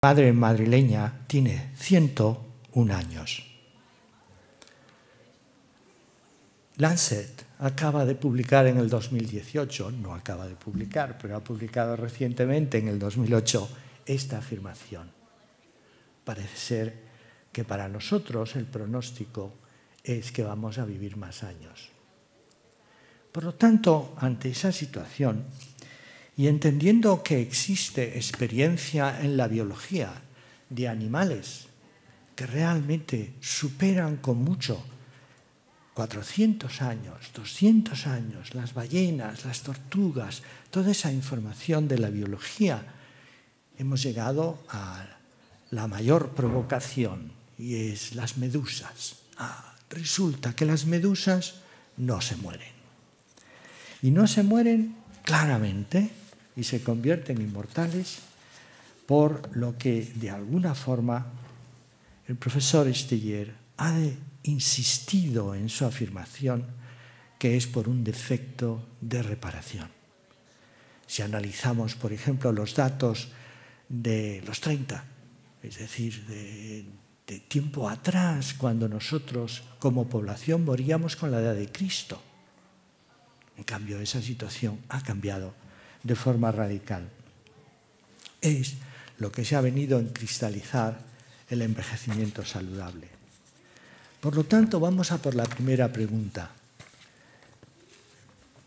madre madrileña tiene 101 años. Lancet acaba de publicar en el 2018, no acaba de publicar, pero ha publicado recientemente en el 2008 esta afirmación. Parece ser que para nosotros el pronóstico es que vamos a vivir más años. Por lo tanto, ante esa situación, y entendiendo que existe experiencia en la biología de animales que realmente superan con mucho 400 años, 200 años, las ballenas, las tortugas, toda esa información de la biología, hemos llegado a la mayor provocación, y es las medusas. Resulta que las medusas no se mueren. Y no se mueren claramente y se convierten en inmortales por lo que, de alguna forma, el profesor Steyer ha insistido en su afirmación, que es por un defecto de reparación. Si analizamos, por ejemplo, los datos de los 30, es decir, de tiempo atrás, cuando nosotros como población moríamos con la edad de Cristo. En cambio, esa situación ha cambiado de forma radical. Es lo que se ha venido a cristalizar el envejecimiento saludable. Por lo tanto, vamos a por la primera pregunta.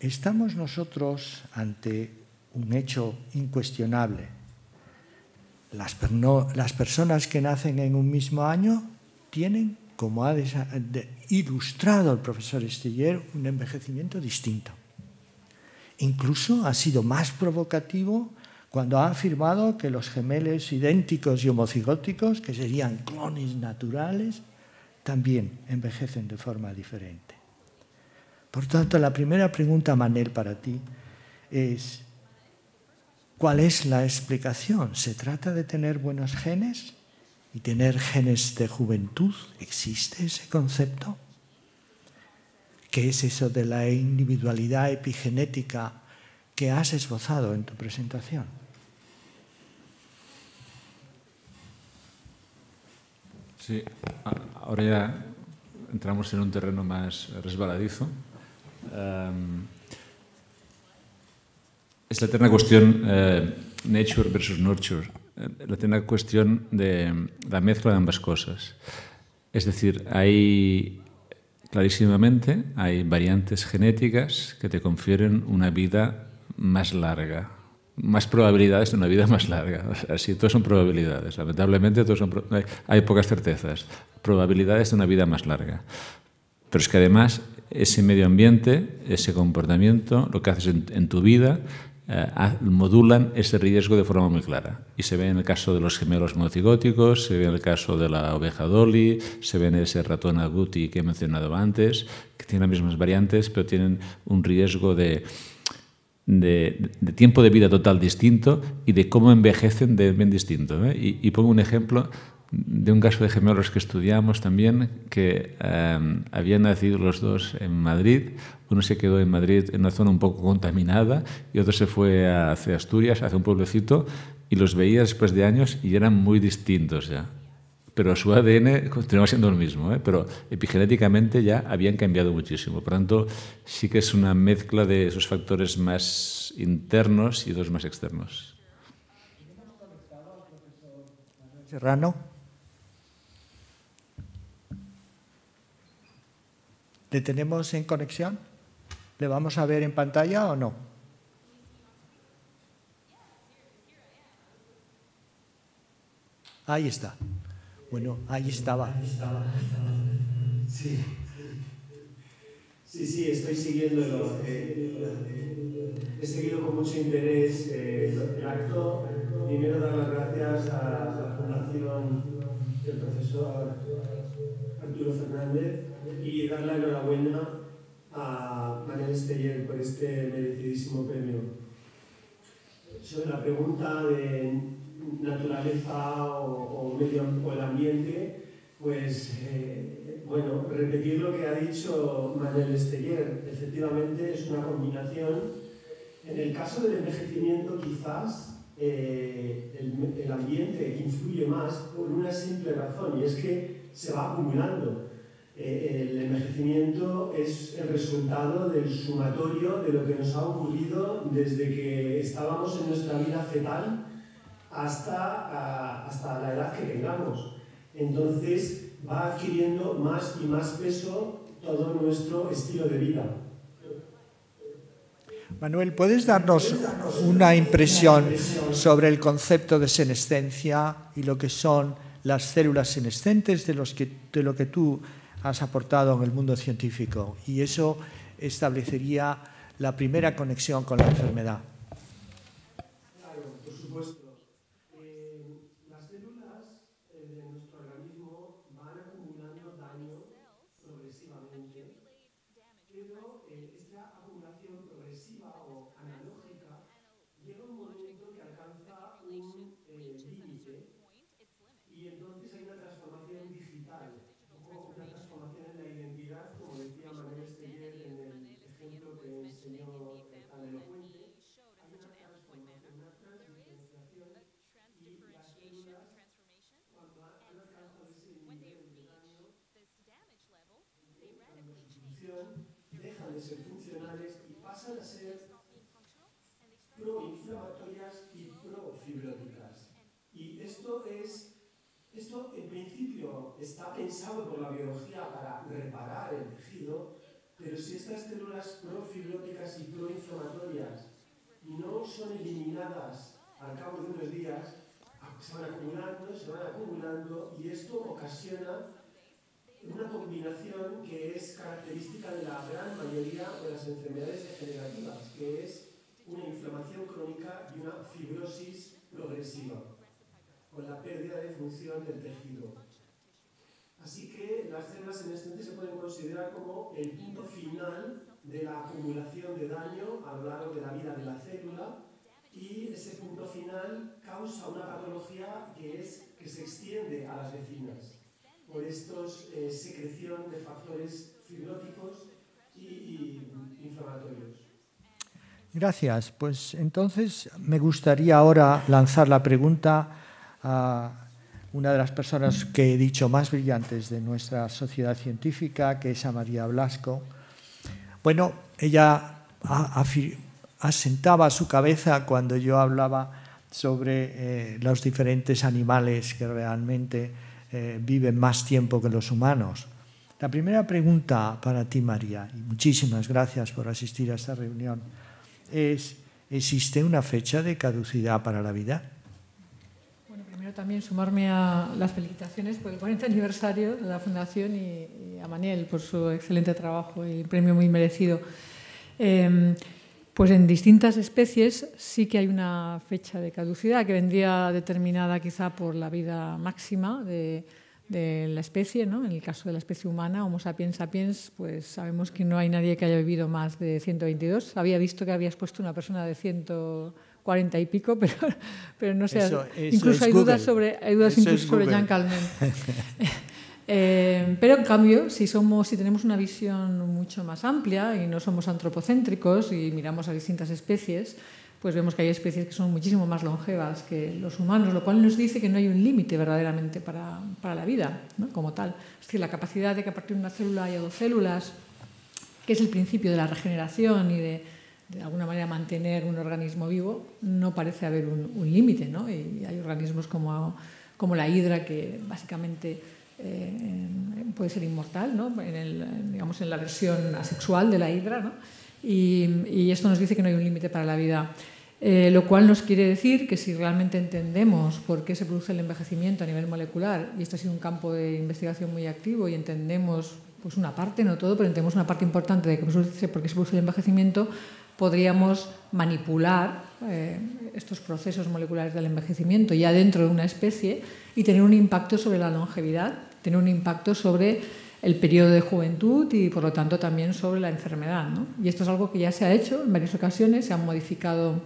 ¿Estamos nosotros ante un hecho incuestionable? Las personas que nacen en un mismo año tienen, como ha ilustrado el profesor Steyer, un envejecimiento distinto. Incluso ha sido más provocativo cuando ha afirmado que los gemelos idénticos y homocigóticos, que serían clones naturales, también envejecen de forma diferente. Por tanto, la primera pregunta, Manel, para ti es: ¿cuál es la explicación? ¿Se trata de tener buenos genes y tener genes de juventud? ¿Existe ese concepto? ¿Qué es eso de la individualidad epigenética que has esbozado en tu presentación? Sí, ahora ya entramos en un terreno más resbaladizo. Es la eterna cuestión nature versus nurture, la eterna cuestión de la mezcla de ambas cosas. Es decir, clarísimamente hay variantes genéticas que te confieren una vida más larga, más probabilidades de una vida más larga. Así, todo son probabilidades. Lamentablemente hay pocas certezas. Probabilidades de una vida más larga. Pero es que además ese medio ambiente, ese comportamiento, lo que haces en tu vida, modulan ese riesgo de forma muy clara. Y se ve en el caso de los gemelos monocigóticos, se ve en el caso de la oveja Dolly, se ve en ese ratón agouti que he mencionado antes, que tienen las mismas variantes, pero tienen un riesgo de tiempo de vida total distinto y de cómo envejecen de bien distinto. Y pongo un ejemplo de un caso de gemelos que estudiamos también, que habían nacido los dos en Madrid. Uno se quedó en Madrid en una zona un poco contaminada y otro se fue hacia Asturias, hacia un pueblecito, y los veía después de años y eran muy distintos ya. Pero su ADN continuaba siendo el mismo, pero epigenéticamente ya habían cambiado muchísimo. Por tanto, sí que es una mezcla de esos factores más internos y dos más externos. Serrano. ¿Le tenemos en conexión? ¿Le vamos a ver en pantalla o no? Ahí está. Bueno, ahí estaba. Sí, estoy siguiéndolo. He seguido con mucho interés el acto. Primero, dar las gracias a la Fundación del profesor Arturo Fernández y dar la enhorabuena a Manel Steyer por este merecidísimo premio. Sobre la pregunta de naturaleza o el ambiente, pues bueno, repetir lo que ha dicho Manel Steyer. Efectivamente es una combinación. En el caso del envejecimiento, quizás el ambiente influye más por una simple razón, y es que se va acumulando. El envejecimiento es el resultado del sumatorio de lo que nos ha ocurrido desde que estábamos en nuestra vida fetal hasta la edad que tengamos. Entonces va adquiriendo más y más peso todo nuestro estilo de vida. Manuel, ¿puedes darnos una impresión sobre el concepto de senescencia y lo que son las células senescentes de lo que tú has aportado en el mundo científico? Y eso establecería la primera conexión con la enfermedad. Claro, por supuesto. Las células de nuestro organismo van acumulando daño progresivamente, pero esta acumulación progresiva o analógica llega un momento que alcanza un límite y entonces hay una transformación digital, una transformación en la identidad, como decía Manuel Esteller en el ejemplo que enseñó tan elocuente. Hay una transformación, una transdiferenciación, y las células, cuando han alcanzado ese nivel de daño, cuando su función, dejan de ser funcionales y pasan a ser proinflamatorias y profibróticas. Y esto en principio está pensado por la biología para reparar el tejido, pero si estas células profibróticas y proinflamatorias no son eliminadas al cabo de unos días, se van acumulando, y esto ocasiona una combinación que es característica de la gran mayoría de las enfermedades degenerativas, que es una inflamación crónica y una fibrosis progresiva, con la pérdida de función del tejido. Así que las células senescentes se pueden considerar como el punto final de la acumulación de daño a lo largo de la vida de la célula, y ese punto final causa una patología que se extiende a las vecinas por estos secreción de factores fibróticos y inflamatorios. Gracias. Pues entonces me gustaría ahora lanzar la pregunta a una de las personas que he dicho más brillantes de nuestra sociedad científica, que es a María Blasco. Bueno, ella asentaba su cabeza cuando yo hablaba sobre los diferentes animales que realmente viven más tiempo que los humanos. La primera pregunta para ti, María, y muchísimas gracias por asistir a esta reunión, es: ¿existe una fecha de caducidad para la vida? Bueno, primero también sumarme a las felicitaciones por el 40 aniversario de la Fundación y a Manel por su excelente trabajo y premio muy merecido. Pues en distintas especies sí que hay una fecha de caducidad que vendría determinada quizá por la vida máxima de la especie, ¿no? En el caso de la especie humana, Homo sapiens sapiens, pues sabemos que no hay nadie que haya vivido más de 122. Había visto que habías puesto una persona de 140 y pico, pero no sé. Eso incluso hay dudas sobre Jean Calment. Pero en cambio, si tenemos una visión mucho más amplia y no somos antropocéntricos y miramos a distintas especies, pues vemos que hay especies que son muchísimo más longevas que los humanos, lo cual nos dice que no hay un límite verdaderamente para la vida, ¿no? Como tal. Es decir, la capacidad de que a partir de una célula haya dos células, que es el principio de la regeneración y de alguna manera mantener un organismo vivo, no parece haber un límite, ¿no? Y hay organismos como la hidra, que básicamente puede ser inmortal, ¿no? Digamos en la versión asexual de la hidra, ¿no? Y esto nos dice que no hay un límite para la vida, lo cual nos quiere decir que si realmente entendemos por qué se produce el envejecimiento a nivel molecular, y este ha sido un campo de investigación muy activo, y entendemos pues una parte, no todo, pero entendemos una parte importante de por qué se produce el envejecimiento, podríamos manipular estos procesos moleculares del envejecimiento ya dentro de una especie y tener un impacto sobre la longevidad, tener un impacto sobre el periodo de juventud y, por lo tanto, también sobre la enfermedad, ¿no? Y esto es algo que ya se ha hecho en varias ocasiones. Se han modificado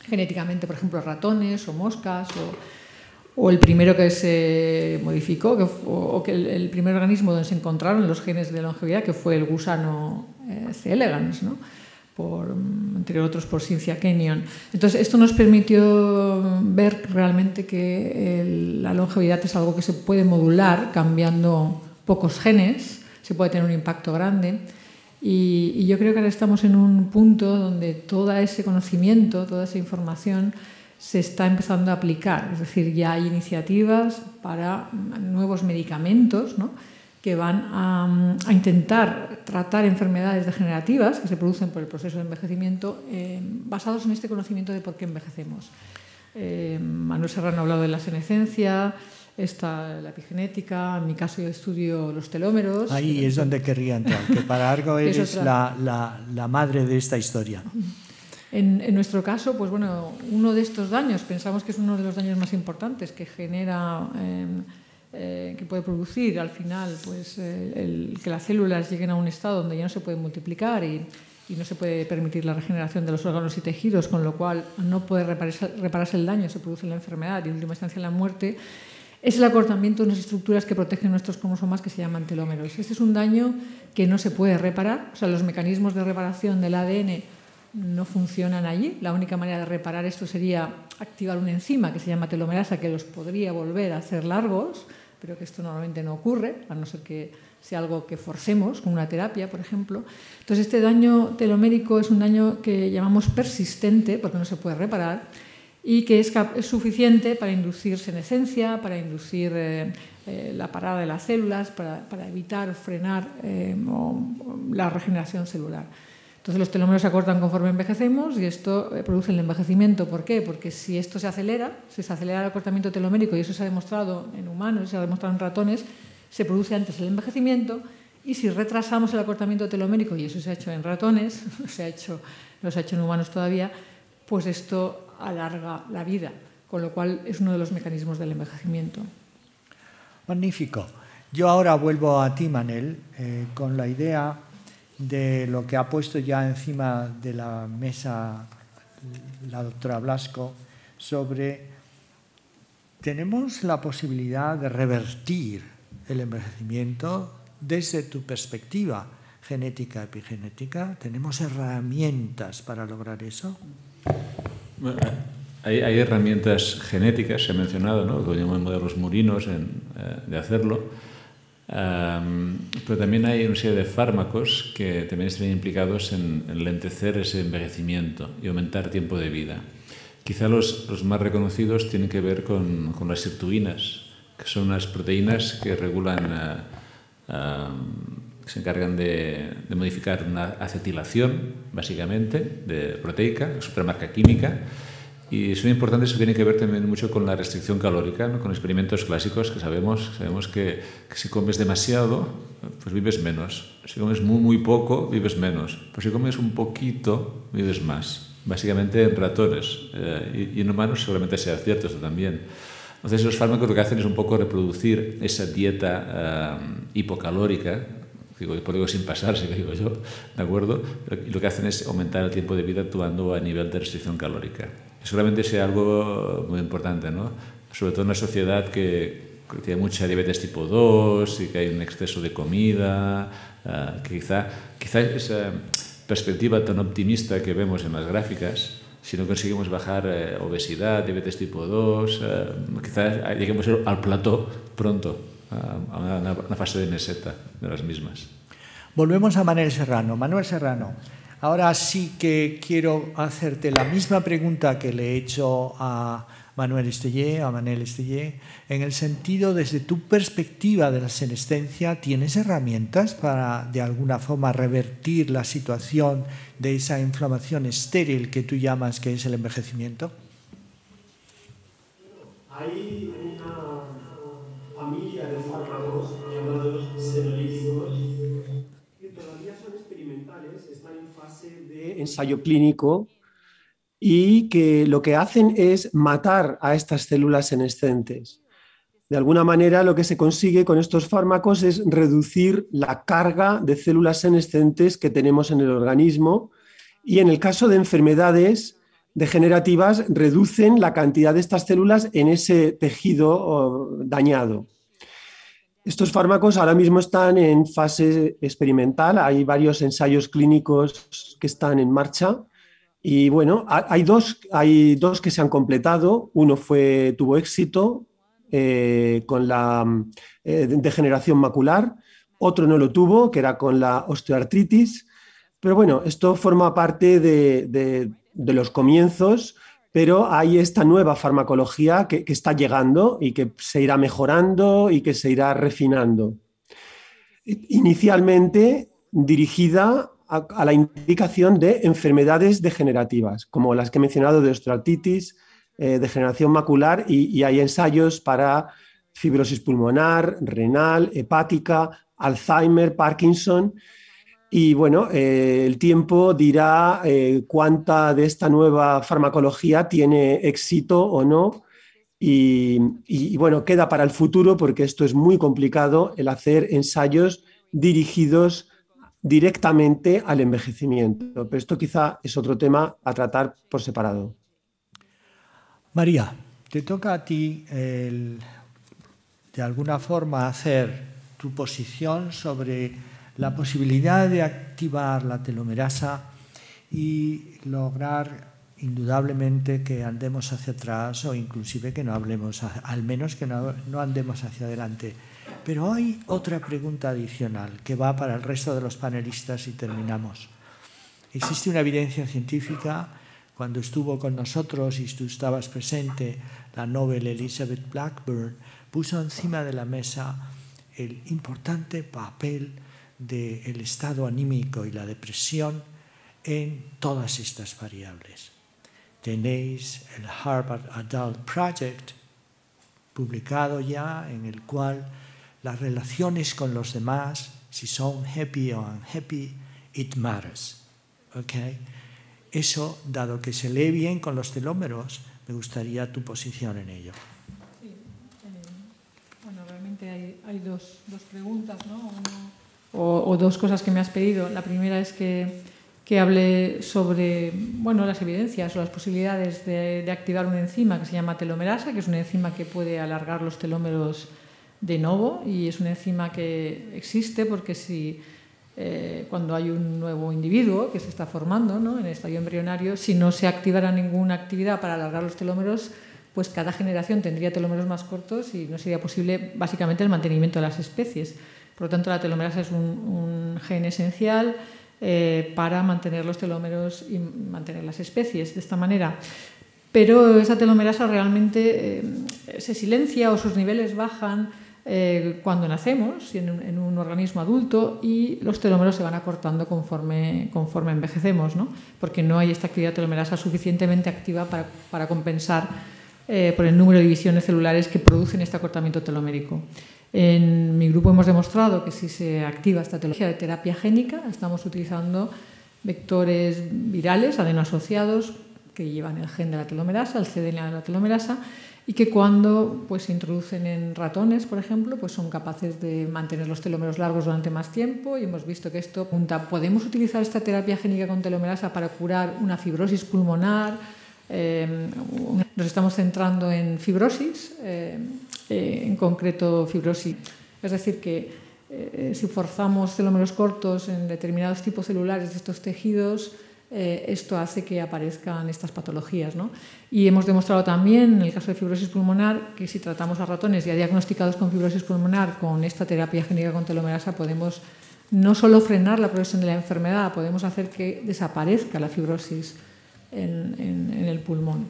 genéticamente, por ejemplo, ratones o moscas, o el primero que se modificó, el primer organismo donde se encontraron los genes de longevidad, que fue el gusano C. elegans, ¿no? entre otros por Cynthia Kenyon. Entonces, esto nos permitió ver realmente que la longevidad es algo que se puede modular cambiando pocos genes, se puede tener un impacto grande. Y yo creo que ahora estamos en un punto donde todo ese conocimiento, toda esa información se está empezando a aplicar. Es decir, ya hay iniciativas para nuevos medicamentos, ¿no?, que van a intentar tratar enfermedades degenerativas que se producen por el proceso de envejecimiento basados en este conocimiento de por qué envejecemos. Manuel Serrano ha hablado de la senescencia, está la epigenética, en mi caso yo estudio los telómeros. Ahí es donde querría entrar, que para algo eres la madre de esta historia. En nuestro caso, pues bueno, uno de estos daños, pensamos que es uno de los daños más importantes que genera... que puede producir al final pues, que las células lleguen a un estado donde ya no se pueden multiplicar y no se puede permitir la regeneración de los órganos y tejidos, con lo cual no puede repararse el daño, se produce la enfermedad y en última instancia la muerte, es el acortamiento de unas estructuras que protegen nuestros cromosomas que se llaman telómeros. Este es un daño que no se puede reparar, o sea, los mecanismos de reparación del ADN no funcionan allí. La única manera de reparar esto sería activar una enzima que se llama telomerasa que los podría volver a hacer largos, pero que esto normalmente no ocurre, a no ser que sea algo que forcemos, con una terapia, por ejemplo. Entonces, este daño telomérico es un daño que llamamos persistente, porque no se puede reparar, y que es suficiente para inducir senescencia, para inducir la parada de las células, para evitar o frenar la regeneración celular. Entonces, los telómeros se acortan conforme envejecemos y esto produce el envejecimiento. ¿Por qué? Porque si esto se acelera el acortamiento telomérico, y eso se ha demostrado en humanos, se ha demostrado en ratones, se produce antes el envejecimiento, y si retrasamos el acortamiento telomérico, y eso se ha hecho en ratones, no se ha hecho en humanos todavía, pues esto alarga la vida, con lo cual es uno de los mecanismos del envejecimiento. Magnífico. Yo ahora vuelvo a ti, Manel, con la idea de lo que ha puesto ya encima de la mesa la doctora Blasco sobre ¿tenemos la posibilidad de revertir el envejecimiento desde tu perspectiva genética, epigenética? ¿Tenemos herramientas para lograr eso? Bueno, hay herramientas genéticas, se ha mencionado, ¿no?, que llaman modelos murinos de hacerlo. Pero también hay una serie de fármacos que también estarían implicados en lentecer ese envejecimiento y aumentar tiempo de vida. Quizá los más reconocidos tienen que ver con las sirtuinas, que son unas proteínas que regulan, que se encargan de modificar una acetilación, básicamente, proteica, es otra marca química. Y son importantes, eso tiene que ver también mucho con la restricción calórica, ¿no?, con experimentos clásicos que sabemos que si comes demasiado, pues vives menos. Si comes muy poco, vives menos. Pero si comes un poquito, vives más. Básicamente en ratones. Y en humanos seguramente sea cierto esto también. Entonces los fármacos lo que hacen es un poco reproducir esa dieta hipocalórica, digo sin pasarse, que digo yo, ¿de acuerdo? Y lo que hacen es aumentar el tiempo de vida actuando a nivel de restricción calórica. Seguramente sea algo muy importante, ¿no? Sobre todo en una sociedad que tiene mucha diabetes tipo 2 y que hay un exceso de comida, que quizá esa perspectiva tan optimista que vemos en las gráficas, si no conseguimos bajar obesidad, diabetes tipo 2, quizás lleguemos al plató pronto, a una fase de meseta de las mismas. Volvemos a Manuel Serrano. Manuel Serrano, ahora sí que quiero hacerte la misma pregunta que le he hecho a Manel Estellé, en el sentido, desde tu perspectiva de la senescencia, ¿tienes herramientas para, de alguna forma, revertir la situación de esa inflamación estéril que tú llamas que es el envejecimiento? Hay una familia de fármacos llamados senolíticos que todavía son experimentales, están en fase de ensayo clínico y que lo que hacen es matar a estas células senescentes. De alguna manera, lo que se consigue con estos fármacos es reducir la carga de células senescentes que tenemos en el organismo y, en el caso de enfermedades degenerativas, reducen la cantidad de estas células en ese tejido dañado. Estos fármacos ahora mismo están en fase experimental, hay varios ensayos clínicos que están en marcha y bueno, hay dos que se han completado, uno tuvo éxito con la degeneración macular, otro no lo tuvo, que era con la osteoartritis, pero bueno, esto forma parte de los comienzos, pero hay esta nueva farmacología que está llegando y que se irá mejorando y que se irá refinando. Inicialmente dirigida a la indicación de enfermedades degenerativas, como las que he mencionado de osteoartritis, degeneración macular, y hay ensayos para fibrosis pulmonar, renal, hepática, Alzheimer, Parkinson. Y bueno, el tiempo dirá cuánta de esta nueva farmacología tiene éxito o no. Y bueno, queda para el futuro porque esto es muy complicado, el hacer ensayos dirigidos directamente al envejecimiento. Pero esto quizá es otro tema a tratar por separado. María, te toca a ti de alguna forma hacer tu posición sobre la posibilidad de activar la telomerasa y lograr indudablemente que andemos hacia atrás o inclusive que no hablemos, al menos que no andemos hacia adelante. Pero hay otra pregunta adicional que va para el resto de los panelistas y terminamos. ¿Existe una evidencia científica? Cuando estuvo con nosotros y tú estabas presente, la Nobel Elizabeth Blackburn puso encima de la mesa el importante papel del estado anímico y la depresión en todas estas variables. Tenéis el Harvard Adult Project, publicado ya, en el cual las relaciones con los demás, si son happy o unhappy, it matters. ¿Okay? Eso, dado que se lee bien con los telómeros, me gustaría tu posición en ello. Sí, bueno, realmente hay dos preguntas, ¿no? O dos cosas que me has pedido. La primera es que hable sobre las evidencias o las posibilidades de activar una enzima que se llama telomerasa, que es una enzima que puede alargar los telómeros de novo, y es una enzima que existe porque cuando hay un nuevo individuo que se está formando, ¿no?, en el estadio embrionario, si no se activara ninguna actividad para alargar los telómeros, pues cada generación tendría telómeros más cortos y no sería posible básicamente el mantenimiento de las especies. Por lo tanto, la telomerasa es un gen esencial para mantener los telómeros y mantener las especies de esta manera. Pero esa telomerasa realmente se silencia o sus niveles bajan cuando nacemos en un organismo adulto, y los telómeros se van acortando conforme envejecemos, ¿no? Porque no hay esta actividad telomerasa suficientemente activa para compensar por el número de divisiones celulares que producen este acortamiento telomérico. En mi grupo hemos demostrado que si se activa esta tecnología de terapia génica, estamos utilizando vectores virales adenoasociados que llevan el gen de la telomerasa, el cDNA de la telomerasa, y que cuando se introducen en ratones, por ejemplo, pues son capaces de mantener los telómeros largos durante más tiempo, y hemos visto que esto apunta. ¿Podemos utilizar esta terapia génica con telomerasa para curar una fibrosis pulmonar? Nos estamos centrando en fibrosis, en concreto fibrosis. Es decir, que si forzamos telómeros cortos en determinados tipos celulares de estos tejidos, esto hace que aparezcan estas patologías, ¿no? Y hemos demostrado también, en el caso de fibrosis pulmonar, que si tratamos a ratones ya diagnosticados con fibrosis pulmonar con esta terapia génica con telomerasa, podemos no solo frenar la progresión de la enfermedad, podemos hacer que desaparezca la fibrosis en el pulmón.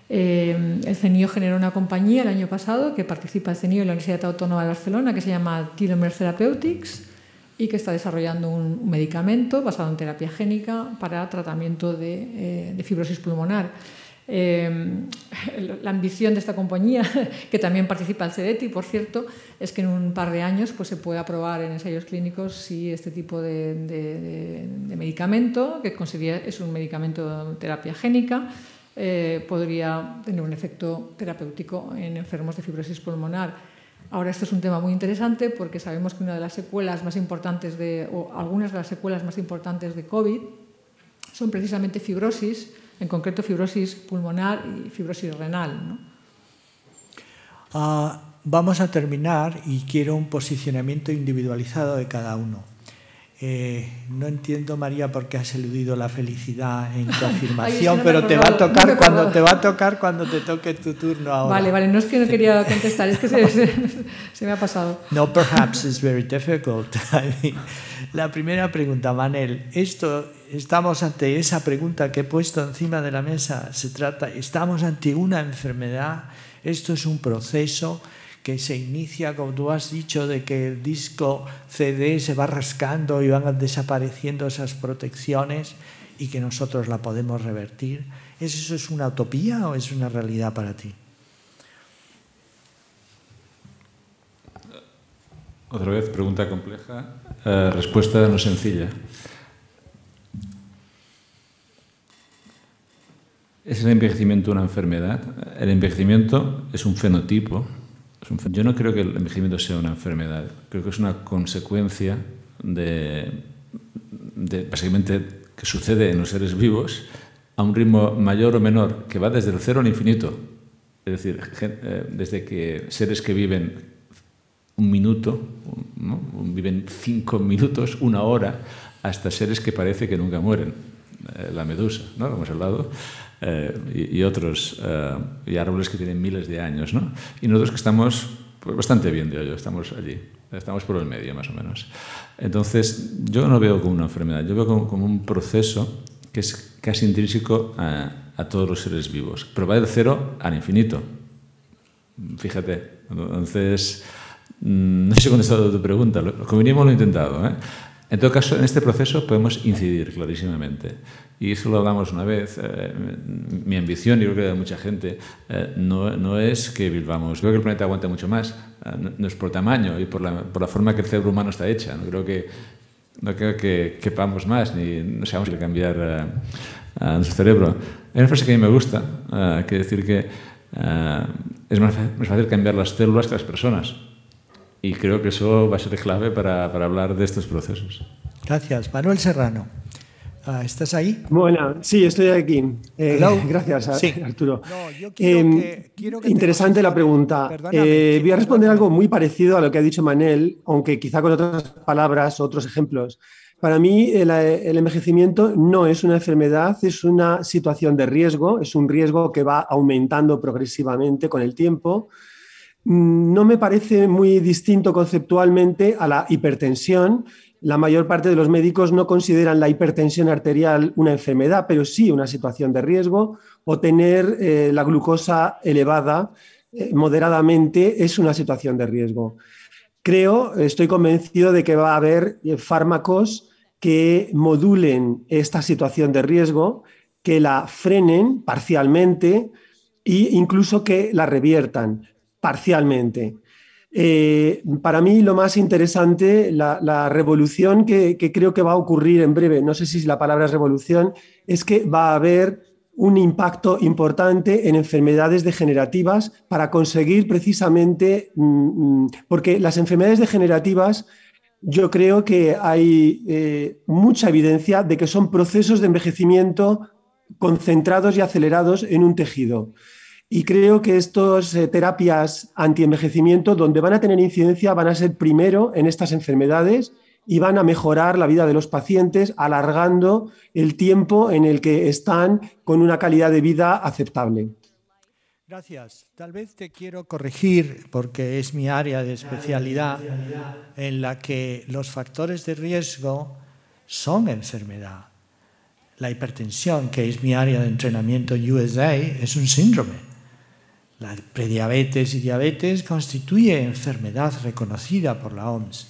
El CENIO generó una compañía el año pasado que participa el CENIO en la Universidad Autónoma de Barcelona, que se llama Telomere Therapeutics, y que está desarrollando un medicamento basado en terapia génica para tratamiento de fibrosis pulmonar. La ambición de esta compañía, que también participa el CEDETI, por cierto, es que en un par de años se pueda probar en ensayos clínicos si este tipo de medicamento, que es un medicamento de terapia génica, podría tener un efecto terapéutico en enfermos de fibrosis pulmonar. Ahora, esto es un tema muy interesante porque sabemos que una de las secuelas más importantes o algunas de las secuelas más importantes de COVID son precisamente fibrosis, en concreto fibrosis pulmonar y fibrosis renal, ¿no? vamos a terminar y quiero un posicionamiento individualizado de cada uno. No entiendo, María, por qué has eludido la felicidad en tu afirmación, pero te va a tocar cuando te toque tu turno ahora. Vale, no es que no quería contestar, es que se me ha pasado. No, perhaps it's very difficult. La primera pregunta, Manel, estamos ante esa pregunta que he puesto encima de la mesa. Estamos ante una enfermedad, esto es un proceso que se inicia, como tú has dicho, de que el disco CD se va rascando y van desapareciendo esas protecciones y que nosotros la podemos revertir. ¿Eso es una utopía o es una realidad para ti? Otra vez, pregunta compleja, respuesta no sencilla. ¿Es el envejecimiento una enfermedad? El envejecimiento es un fenotipo. Yo no creo que el envejecimiento sea una enfermedad. Creo que es una consecuencia de básicamente que sucede en los seres vivos a un ritmo mayor o menor, que va desde el cero al infinito. Es decir, desde que seres que viven un minuto, ¿no? Viven 5 minutos, 1 hora, hasta seres que parece que nunca mueren. La medusa, ¿no? Como hemos hablado, y otros, y árboles que tienen miles de años, ¿no? Y nosotros que estamos pues, bastante bien, digo yo, estamos allí, estamos por el medio más o menos. Entonces, yo no veo como una enfermedad, yo veo como un proceso que es casi intrínseco a todos los seres vivos, pero va del cero al infinito. Fíjate, entonces, no sé si he contestado a tu pregunta, como mínimo lo he intentado, ¿eh? En todo caso, en este proceso podemos incidir clarísimamente. Y eso lo hablamos una vez. Mi ambición, y creo que de mucha gente, no es que vivamos. Creo que el planeta aguanta mucho más. No es por tamaño y por la forma que el cerebro humano está hecha. No creo que quepamos más ni no sabemos cambiar a nuestro cerebro. Hay una frase que a mí me gusta, que decir que es más fácil cambiar las células que las personas. Y creo que eso va a ser clave para hablar de estos procesos. Gracias. Manuel Serrano, ¿estás ahí? Bueno, sí, estoy aquí. Gracias, sí. Arturo. No, yo quiero que interesante la pregunta. Voy a responder algo muy parecido a lo que ha dicho Manel, aunque quizá con otras palabras, otros ejemplos. Para mí, el envejecimiento no es una enfermedad, es una situación de riesgo, es un riesgo que va aumentando progresivamente con el tiempo. No me parece muy distinto conceptualmente a la hipertensión. La mayor parte de los médicos no consideran la hipertensión arterial una enfermedad, pero sí una situación de riesgo, o tener la glucosa elevada moderadamente es una situación de riesgo. Estoy convencido de que va a haber fármacos que modulen esta situación de riesgo, que la frenen parcialmente e incluso que la reviertan parcialmente. Para mí lo más interesante, la revolución que creo que va a ocurrir en breve, no sé si la palabra es revolución, es que va a haber un impacto importante en enfermedades degenerativas para conseguir precisamente, porque las enfermedades degenerativas yo creo que hay mucha evidencia de que son procesos de envejecimiento concentrados y acelerados en un tejido. Y creo que estas terapias antienvejecimiento, donde van a tener incidencia, van a ser primero en estas enfermedades y van a mejorar la vida de los pacientes, alargando el tiempo en el que están con una calidad de vida aceptable. Gracias. Tal vez te quiero corregir, porque es mi área de especialidad, en la que los factores de riesgo son enfermedad. La hipertensión, que es mi área de entrenamiento en USA, es un síndrome. La prediabetes y diabetes constituye enfermedad reconocida por la OMS.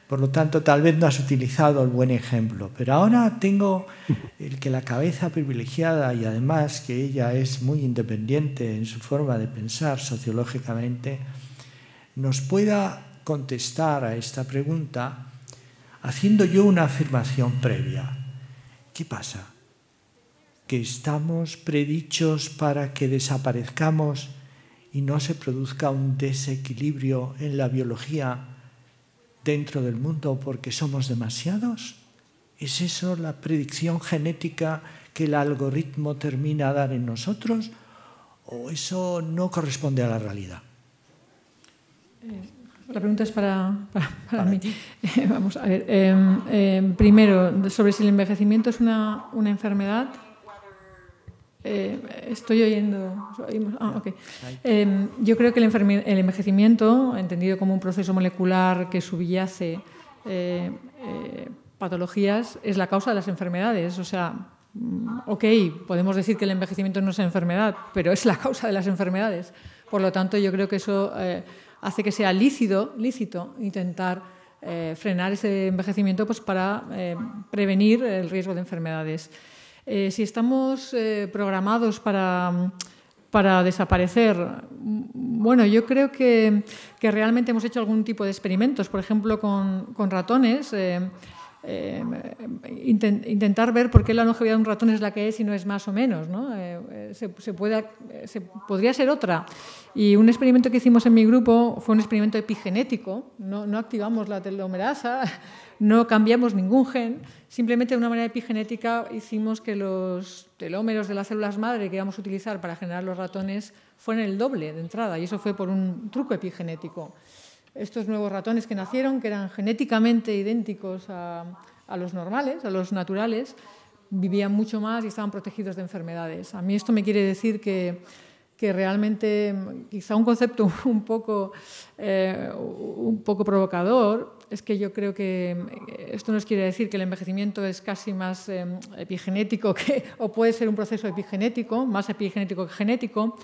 Por lo tanto, tal vez no has utilizado el buen ejemplo. Pero ahora tengo la cabeza privilegiada y además que ella es muy independiente en su forma de pensar sociológicamente, nos pueda contestar a esta pregunta haciendo yo una afirmación previa. ¿Qué pasa? ¿Que estamos predichos para que desaparezcamos y no se produzca un desequilibrio en la biología dentro del mundo porque somos demasiados? ¿Es eso la predicción genética que el algoritmo termina a dar en nosotros? ¿O eso no corresponde a la realidad? La pregunta es para mí. Vamos a ver. Primero, sobre si el envejecimiento es una enfermedad. Estoy oyendo. Okay. Yo creo que el envejecimiento, entendido como un proceso molecular que subyace patologías, es la causa de las enfermedades. O sea, podemos decir que el envejecimiento no es enfermedad, pero es la causa de las enfermedades. Por lo tanto, yo creo que eso hace que sea lícito intentar frenar ese envejecimiento, pues, para prevenir el riesgo de enfermedades. Si estamos programados para desaparecer, bueno, yo creo que realmente hemos hecho algún tipo de experimentos, por ejemplo, con ratones. Intentar ver por qué la longevidad de un ratón es la que es y no es más o menos, ¿no? Podría ser otra. Y un experimento que hicimos en mi grupo fue un experimento epigenético. No activamos la telomerasa, no cambiamos ningún gen, simplemente de una manera epigenética hicimos que los telómeros de las células madre que íbamos a utilizar para generar los ratones fueran el doble de entrada, y eso fue por un truco epigenético. Estos nuevos ratones que nacieron, que eran genéticamente idénticos a los normales, a los naturales, vivían mucho más y estaban protegidos de enfermedades. A mí esto me quiere decir que realmente, quizá un concepto un poco provocador, es que yo creo que esto nos quiere decir que el envejecimiento es casi más epigenético o puede ser un proceso epigenético, más epigenético que genético.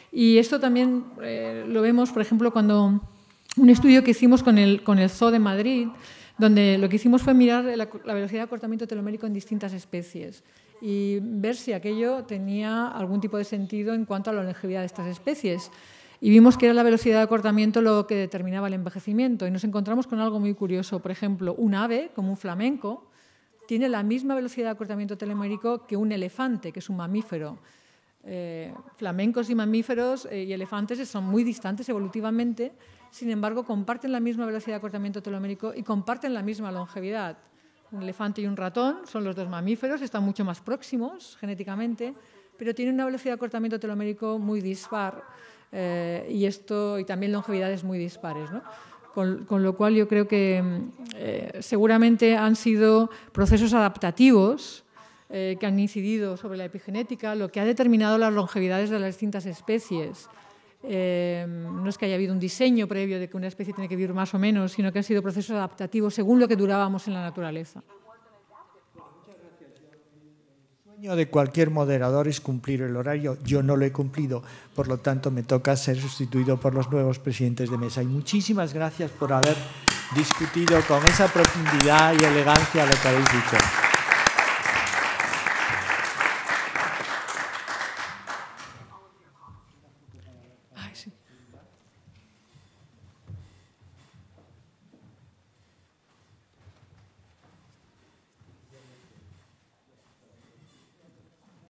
Y esto también lo vemos, por ejemplo, cuando un estudio que hicimos con el Zoo de Madrid, donde lo que hicimos fue mirar la velocidad de acortamiento telomérico en distintas especies y ver si aquello tenía algún tipo de sentido en cuanto a la longevidad de estas especies. Y vimos que era la velocidad de acortamiento lo que determinaba el envejecimiento. Y nos encontramos con algo muy curioso. Por ejemplo, un ave, como un flamenco, tiene la misma velocidad de acortamiento telomérico que un elefante, que es un mamífero. Flamencos y mamíferos y elefantes son muy distantes evolutivamente, sin embargo, comparten la misma velocidad de acortamiento telomérico y comparten la misma longevidad. Un elefante y un ratón son los dos mamíferos, están mucho más próximos genéticamente, pero tienen una velocidad de acortamiento telomérico muy dispar y también longevidades muy dispares, ¿no? Con lo cual yo creo que seguramente han sido procesos adaptativos que han incidido sobre la epigenética, lo que ha determinado las longevidades de las distintas especies. No es que haya habido un diseño previo de que una especie tiene que vivir más o menos, sino que han sido procesos adaptativos según lo que durábamos en la naturaleza. El sueño de cualquier moderador es cumplir el horario. Yo no lo he cumplido, por lo tanto me toca ser sustituido por los nuevos presidentes de mesa. Y muchísimas gracias por haber discutido con esa profundidad y elegancia lo que habéis dicho.